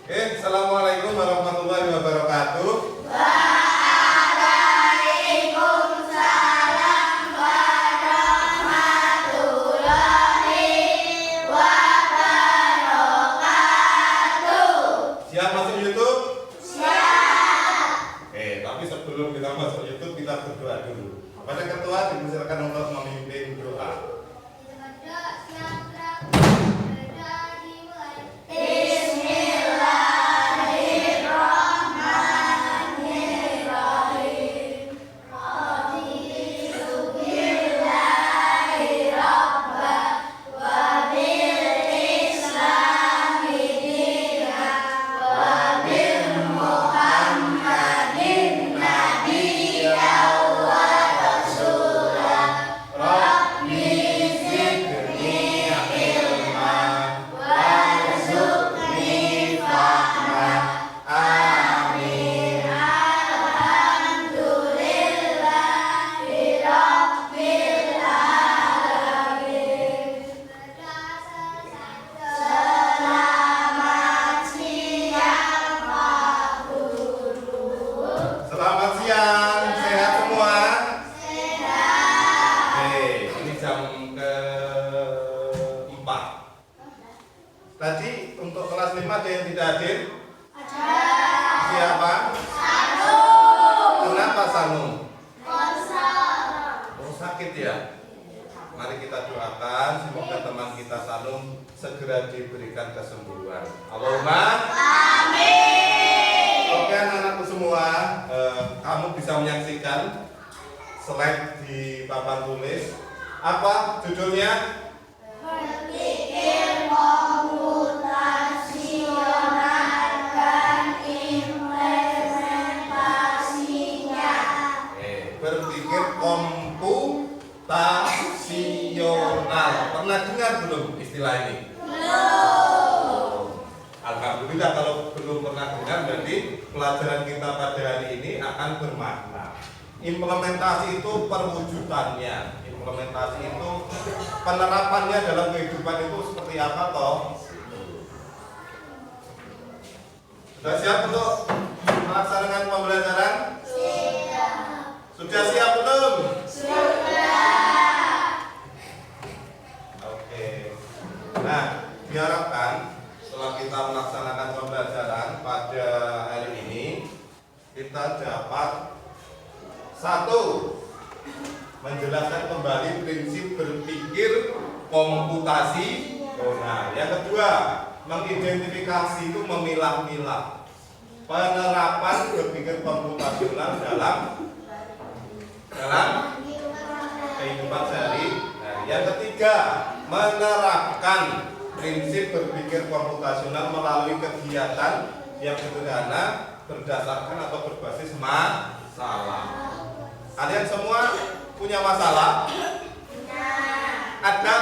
Assalamualaikum warahmatullahi wabarakatuh. Waalaikumsalam warahmatullahi wabarakatuh. Siap masuk YouTube? Siap. Tapi sebelum kita masuk YouTube kita berdoa dulu. Pada ketua dipersilakan untuk memimpin doa. Tadi untuk kelas 5 ada yang tidak hadir? Ada. Siapa? Sanu. Kenapa Sanu? Konser. Oh, sakit ya? Mari kita doakan semoga teman kita Sanu segera diberikan kesembuhan. Allahumma Amin. Oke anak-anakku semua, kamu bisa menyaksikan slide di papan tulis. Apa judulnya? Berpikir komputasional dan implementasinya. Berpikir komputasional. Pernah dengar belum istilah ini? Belum. Alhamdulillah kalau belum pernah dengar berarti pelajaran kita pada hari ini akan bermakna. Implementasi itu perwujudannya. Implementasi itu penerapannya dalam kehidupan itu seperti apa toh? Sudah siap untuk melaksanakan pembelajaran? Siap. Sudah siap belum? Sudah. Oke. Nah, diharapkan setelah kita melaksanakan pembelajaran pada hari ini kita dapat satu, menjelaskan kembali prinsip berpikir komputasional. Yang kedua, mengidentifikasi itu memilah-milah penerapan berpikir komputasional dalam kehidupan sehari-hari. Yang ketiga, menerapkan prinsip berpikir komputasional melalui kegiatan yang sederhana berdasarkan atau berbasis masalah. Kalian semua punya masalah? Ada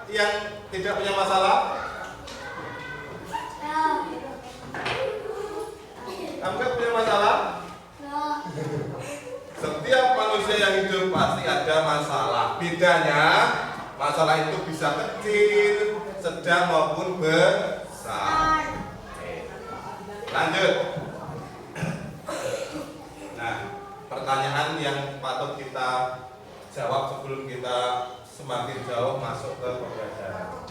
yang tidak punya masalah? Kamu kan punya masalah? Setiap manusia yang hidup pasti ada masalah. Bedanya, masalah itu bisa kecil, sedang maupun besar. Lanjut. Nah, pertanyaan yang patut kita jawab sebelum kita semakin jauh masuk ke pembelajaran.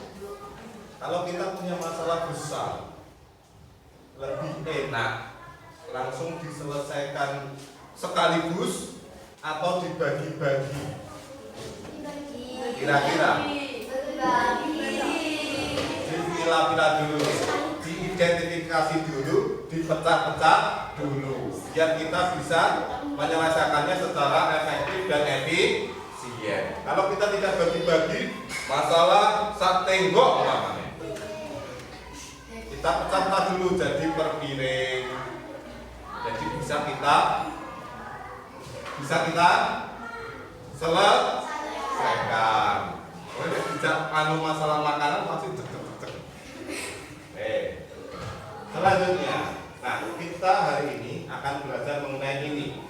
Kalau kita punya masalah besar, lebih enak langsung diselesaikan sekaligus atau dibagi-bagi? Kira-kira dipilah-pilah dulu, diidentifikasi dulu, dipecah-pecah dulu, biar kita bisa menyelesaikannya secara efektif dan efisien. Kalau kita tidak bagi-bagi, masalah sak tenggok namanya. Kita pecah-pecah dulu jadi per piring. Jadi bisa kita selesaikan. Kalau tidak anu masalah makanan masih cek. Selanjutnya, nah kita hari ini akan belajar mengenai ini.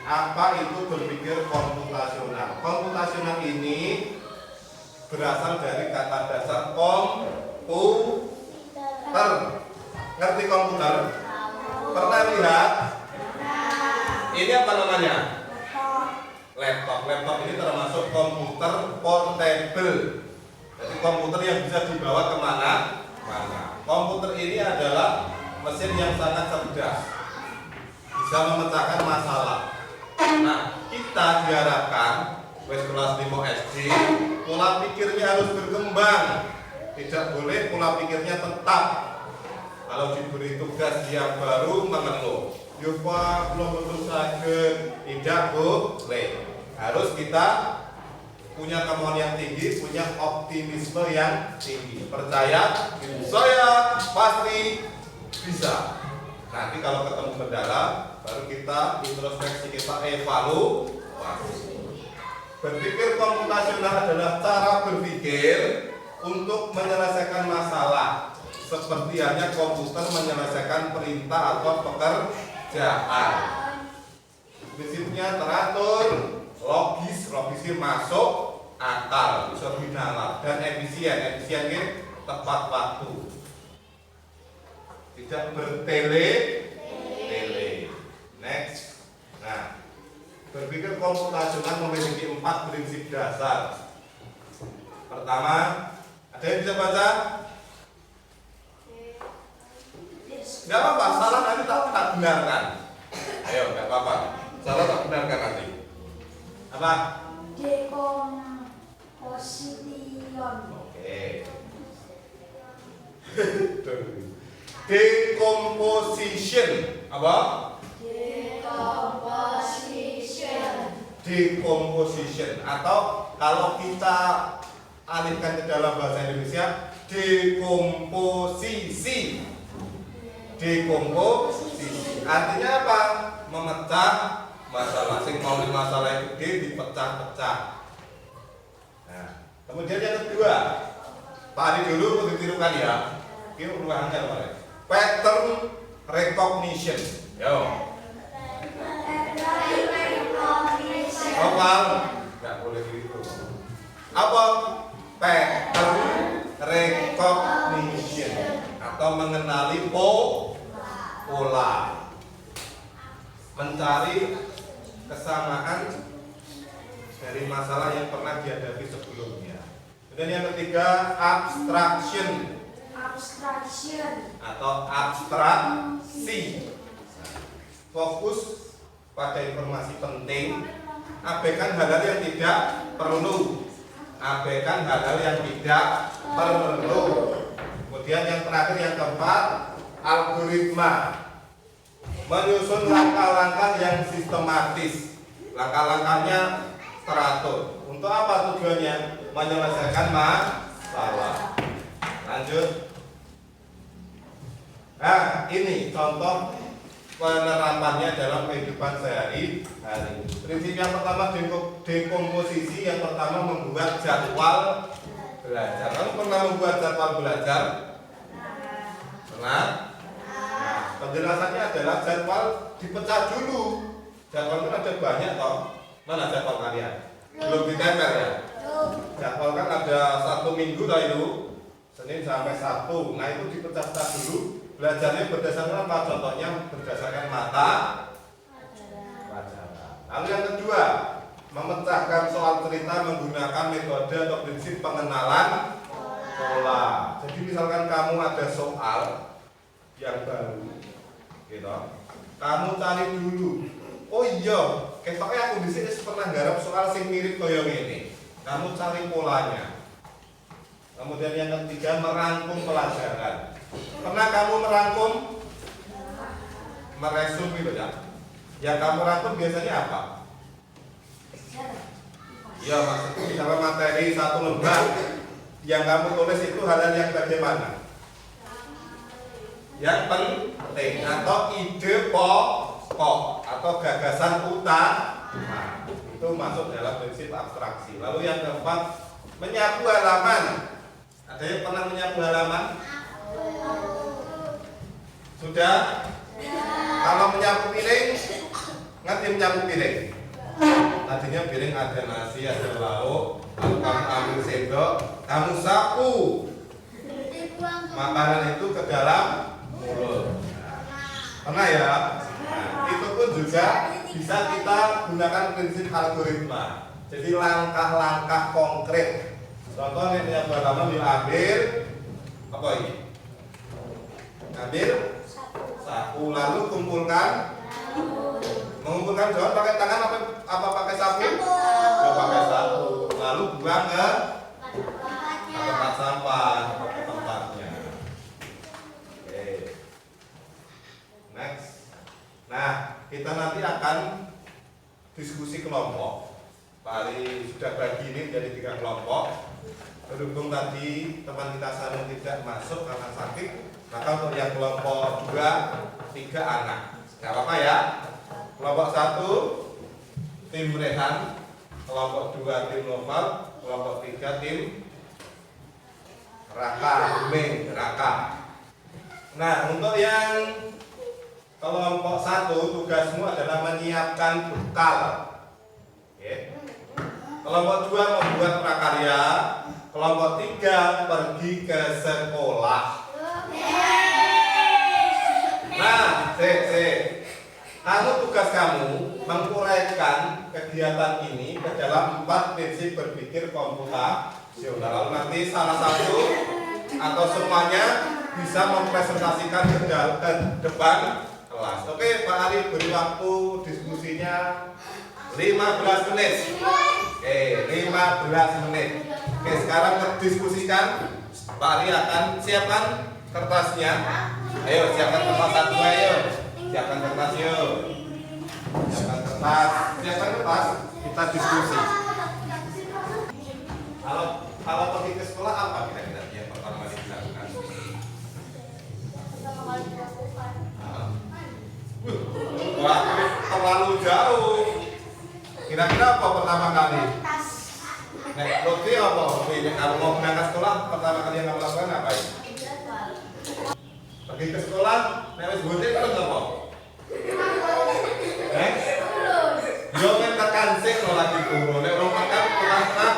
Apa itu berpikir komputasional? Komputasional ini berasal dari kata dasar komputer. Ngerti komputer? Pernah lihat? Ini apa namanya? Laptop. Laptop ini termasuk komputer portable. Jadi komputer yang bisa dibawa kemana-mana. Komputer ini adalah mesin yang sangat cerdas, bisa memecahkan masalah. Nah, kita diharapkan kelas 5 SD pola pikirnya harus berkembang. Tidak boleh pola pikirnya tetap. Kalau diberi tugas yang baru mengeluh, Yupa belum tentu sakit. Tidak boleh. Harus kita punya kemauan yang tinggi, punya optimisme yang tinggi. Percaya, saya pasti bisa. Nanti kalau ketemu kendala, baru kita introspeksi, kita evaluasi. Berpikir komputasional adalah cara berpikir untuk menyelesaikan masalah, seperti halnya komputer menyelesaikan perintah atau pekerjaan. Prinsipnya teratur, logis masuk akal, bisa binalar, dan efisien tepat waktu, tidak bertele-tele. Next. Nah, berpikir komputasional memiliki 4 prinsip dasar. Pertama, ada yang bisa baca? Gak apa-apa, salah nanti tak benarkan. Ayo, gak apa-apa, salah tak benarkan nanti. Apa? Decomposition. Oke. Decomposition. Apa? Decomposition, atau kalau kita alihkan ke dalam bahasa Indonesia, dekomposisi. Dekomposisi artinya apa? Memecah masalah. Sing mau masalah itu dipecah-pecah. Nah, kemudian yang kedua, Pak Adi dulu ditirukan ya. Ini ruangnya kemarin. Pattern recognition. Yo. Apa? Nggak boleh gitu. Apa? Pattern recognition atau mengenali pola, mencari kesamaan dari masalah yang pernah dihadapi sebelumnya. Dan yang ketiga, abstraction atau abstraksi. Fokus pada informasi penting, abaikan hal-hal yang tidak perlu. Kemudian yang terakhir, yang keempat, algoritma, menyusun langkah-langkah yang sistematis. Langkah-langkahnya teratur. Untuk apa tujuannya? Menyelesaikan masalah. Lanjut. Nah, ini contoh penerapannya dalam kehidupan sehari-hari. Prinsip yang pertama, dekomposisi. Yang pertama, membuat jadwal belajar. Kamu pernah membuat jadwal belajar? Pernah? Nah, penjelasannya adalah jadwal dipecah dulu. Jadwal itu ada banyak toh. Mana jadwal kalian? Belum ditempel ya? Jadwal kan ada 1 minggu lah itu, Senin sampai Sabtu. Nah, itu dipecah-pecah dulu. Belajarnya berdasarkan apa? Contohnya berdasarkan mata pelajaran. Lalu yang kedua, memecahkan soal cerita menggunakan metode atau prinsip pengenalan pola. Jadi misalkan kamu ada soal yang baru, gitu, kamu cari dulu. Oh iya, ketoknya aku disini pernah garap soal sing mirip koyo ini. Kamu cari polanya. Kemudian yang ketiga, merangkum pelajaran. Pernah kamu merangkum? Meresum gitu ya. Yang kamu rangkum biasanya apa? Ya, maksudnya misalnya materi 1 lembar, yang kamu tulis itu hal-hal yang bagaimana? Yang penting, atau ide pokok, atau gagasan utama. Itu masuk dalam prinsip abstraksi. Lalu yang keempat, menyapu halaman. Ada yang pernah menyapu halaman? Sudah? Kalau menyapu piring, ngerti menyapu piring? Tadinya piring ada nasi, ada lauk, lalu kamu ambil sendok, kamu sapu makanan itu ke dalam mulut. Pernah ya? Nah, itu pun juga bisa kita gunakan prinsip algoritma. Jadi langkah-langkah konkret. Contoh ini yang pertama diambil apa ini? Ambil sapu, lalu kumpulkan. Mengumpulkan jauh pakai tangan apa pakai sapu? Ya, pakai sapu. Lalu buang ke tempat sampah, ke tempatnya. Oke. Next. Nah, kita nanti akan diskusi kelompok. Pak Ali sudah bagi ini menjadi 3 kelompok. Berhubung tadi teman kita Sanung tidak masuk karena sakit, maka untuk yang kelompok 2, 3 anak. Gak apa-apa ya. Kelompok 1 tim Rehan, kelompok 2 tim Noval, kelompok 3 tim Raka, Buming, Raka. Nah, untuk yang kelompok 1 tugasmu adalah menyiapkan bekal. Oke. Kelompok 2 membuat prakarya, kelompok 3 pergi ke sekolah. Nah, kamu tugas kamu menguraikan kegiatan ini ke dalam 4 prinsip berpikir komputasional. Lalu nanti salah satu atau semuanya bisa mempresentasikan ke depan kelas. Oke, Pak Ali beri waktu diskusinya 15 menit. Oke, 15 menit. Oke, sekarang diskusikan. Pak Ali akan siapkan kertasnya. Ayo, siapkan kertas satu, ayo. Siapkan kertas, yuk. Siapkan kertas. Kita diskusi. Kalau pergi ke sekolah apa kira-kira yang pertama kali dilakukan? Wah, terlalu jauh. Kira-kira apa pertama kali? Naik roti apa? Kalau mau berangkat sekolah, pertama kali yang kamu lakukan apa? Pergi ke sekolah, naik wis bote terus apa? Yo kan tekan sing lo lagi turun, nek ora makan terasa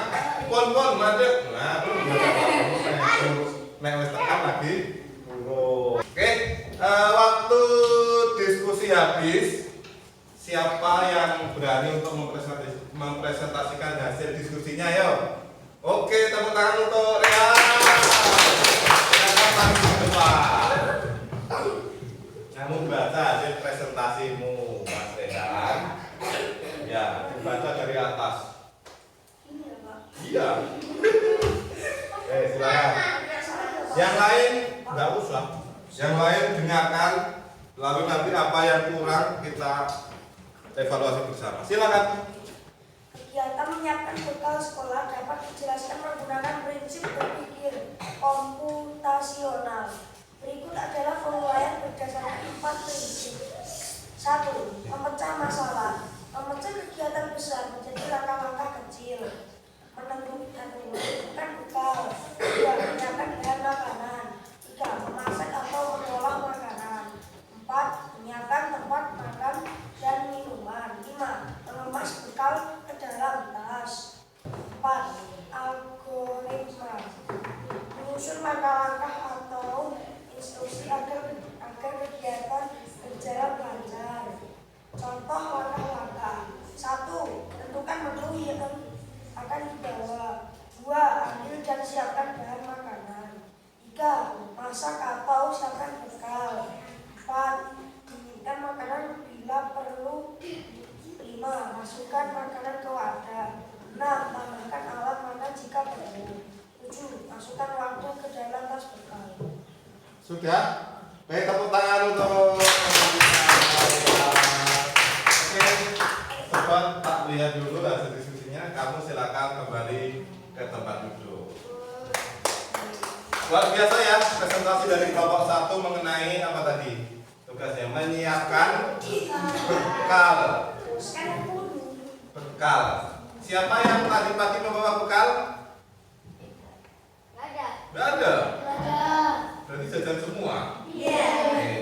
pon madep. Nah, nek wis tekan lagi turun. Oke, waktu diskusi habis. Siapa yang berani untuk mempresentasikan hasil diskusinya, yo? Oke, tepuk tangan untuk Rea. Silakan maju ke depan. Kamu baca hasil presentasimu, Mas Rehan. Ya, dibaca dari atas. Iya. Silakan. Yang lain enggak usah. Yang lain dengarkan. Lalu nanti apa yang kurang kita evaluasi bersama. Silakan. Kegiatan menyiapkan bekal sekolah dapat dijelaskan menggunakan prinsip berpikir komputasional. Berikut adalah penguraian berdasarkan 4 prinsip. 1. Memecah masalah. Memecah kegiatan besar menjadi langkah-langkah kecil. Menentukan bekal. 2. Menyiapkan bahan makanan. 3. Memasak atau mengolah makanan. 4. Menyiapkan tempat makan dan minuman. 5. Mengemas bekal ke dalam tas. 4. Algoritma. Menyusun langkah-langkah atau instruksi agar kegiatan berjalan lancar. Contoh langkah-langkah. 1. Tentukan menu yang akan dibawa. 2. Ambil dan siapkan bahan makanan. 3. Masak atau siapkan bekal. 4. Dinginkan makanan bila perlu. 5. Masukkan makanan ke wadah. 6. Tambahkan alat makan jika perlu. 7. Masukkan waktu ke dalam tas bekal. Sudah? Baik, tepuk tangan untuk Oke, sobat, tak lihat dulu hasil diskusinya. Kamu silakan kembali ke tempat duduk. Luar biasa ya, presentasi dari kelompok 1 mengenai apa tadi? Tugasnya menyiapkan bekal. Bekal. Siapa yang tadi pagi membawa bekal? Nggak ada. Berarti jajan semua.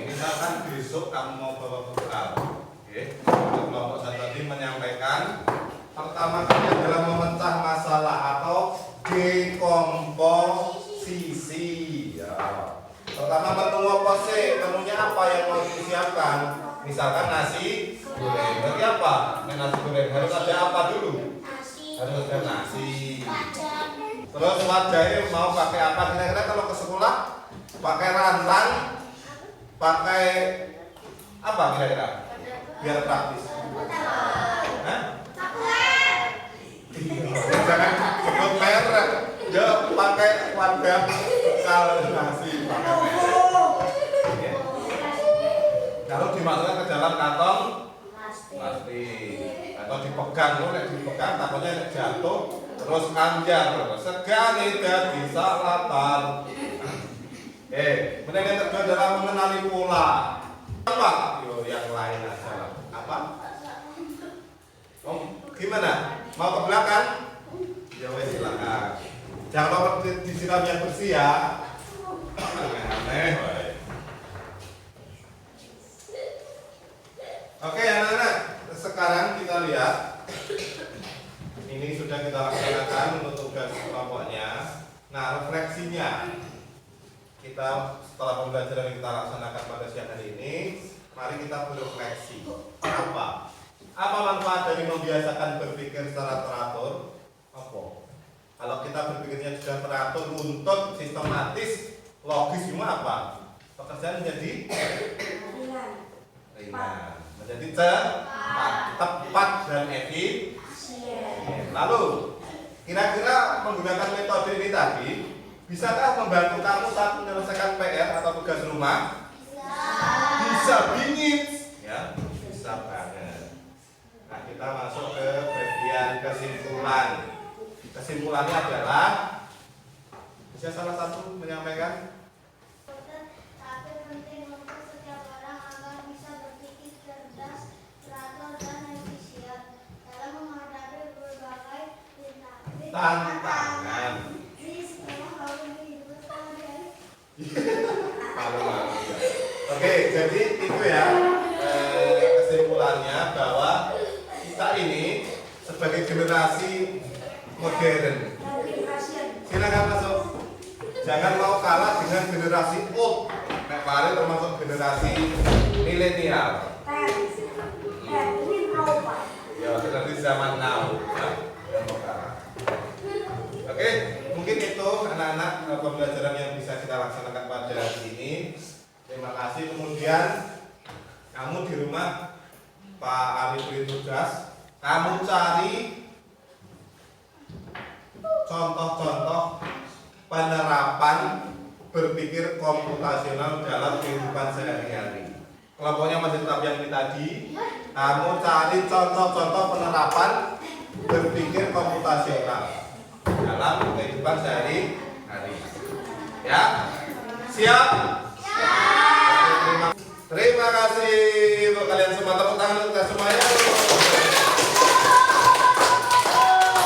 Misalkan besok kamu mau bawa bekal. Oke. Kelompok 1 tadi menyampaikan pertama kali adalah memecah masalah atau dekomposisi. Ya. Pertama kelompok C menunya apa yang mau disiapkan? Misalkan nasi goreng. Berarti apa? Nasi goreng harus ada apa dulu? Harus ada nasi. Terus wadah ini mau pakai apa? Kira-kira kalau ke sekolah pakai rantang, pakai apa kira-kira? Biar praktis. Hah? Jangan sebut merek. Ya pakai wadah kalau nasi pakai merek. Ya. Kalau dimasukkan ke dalam kantong plastik atau dipegang, dipegang takutnya jatuh terus anjar segani dadi salatan. Kemudian yang kedua adalah mengenali pola. Apa? Yo yang lain aja lah. Apa? Gimana? Mau ke belakang? Ya wes silakan. Jangan lupa disiram yang bersih ya. Aneh. Oke anak-anak, sekarang kita lihat. Ini sudah kita laksanakan untuk tugas kelompoknya. Nah, refleksinya kita setelah pembelajaran yang kita laksanakan pada siang hari ini, mari kita berefleksi. Apa? Apa manfaat dari membiasakan berpikir secara teratur? Apa? Kalau kita berpikirnya sudah teratur, runtut, sistematis, logis, cuma apa? Pekerjaan menjadi ringan, menjadi cepat, tepat dan efisien. Lalu, kira-kira menggunakan metode ini tadi, bisakah membantu kamu saat menyelesaikan PR atau tugas rumah? Bisa bingit, ya, bisa banget. Nah, kita masuk ke bagian kesimpulan. Kesimpulannya adalah, bisa salah satu menyampaikan? Tapi penting untuk setiap orang agar bisa berpikir cerdas, teratur dan efisien dalam menghadapi berbagai Tantangan. di sekolah maupun di hidup sehari-hari. Malu-malu, ya. Oke, jadi itu ya kesimpulannya bahwa kita ini sebagai generasi modern. Silakan masuk. Jangan mau kalah dengan generasi old. Nek Pare termasuk generasi milenial. Ya, generasi zaman now. Ya, yang mau kalah. Oke, mungkin itu anak-anak pembelajaran yang bisa kita laksanakan pada hari ini. Terima kasih. Kemudian kamu di rumah, Pak Ali beri tugas, kamu cari contoh-contoh penerapan berpikir komputasional dalam kehidupan sehari-hari. Kelompoknya masih tetap yang ini tadi. Kamu cari contoh-contoh penerapan berpikir komputasional dalam kehidupan sehari-hari. Ya, siap? Terima kasih untuk kalian semua. Tepuk tangan untuk kita semuanya.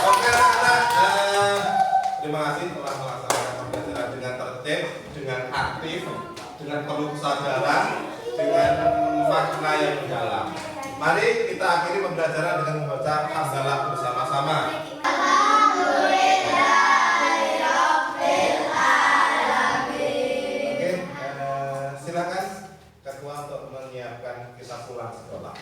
Oke anak-anak, terima kasih telah melaksanakan pembelajaran dengan tertib, dengan aktif, dengan penuh kesadaran, dengan makna yang mendalam. Mari kita akhiri pembelajaran dengan membaca hamdalah bersama-sama. Silakan ketua untuk menyiapkan kita pulang sekolah.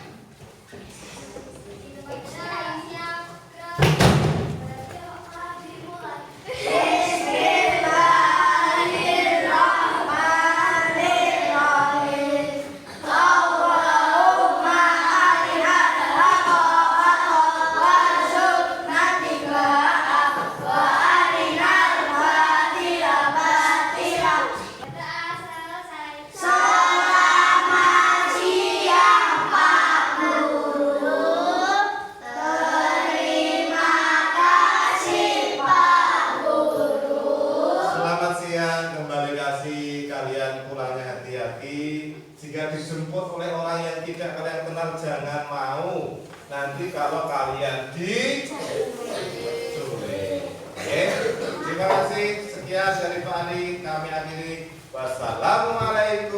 Jika dijemput oleh orang yang tidak kalian kenal, jangan mau. Nanti kalau kalian diculik. Oke, terima kasih. Sekian dari Pak Ali, kami akhiri. Wassalamualaikum.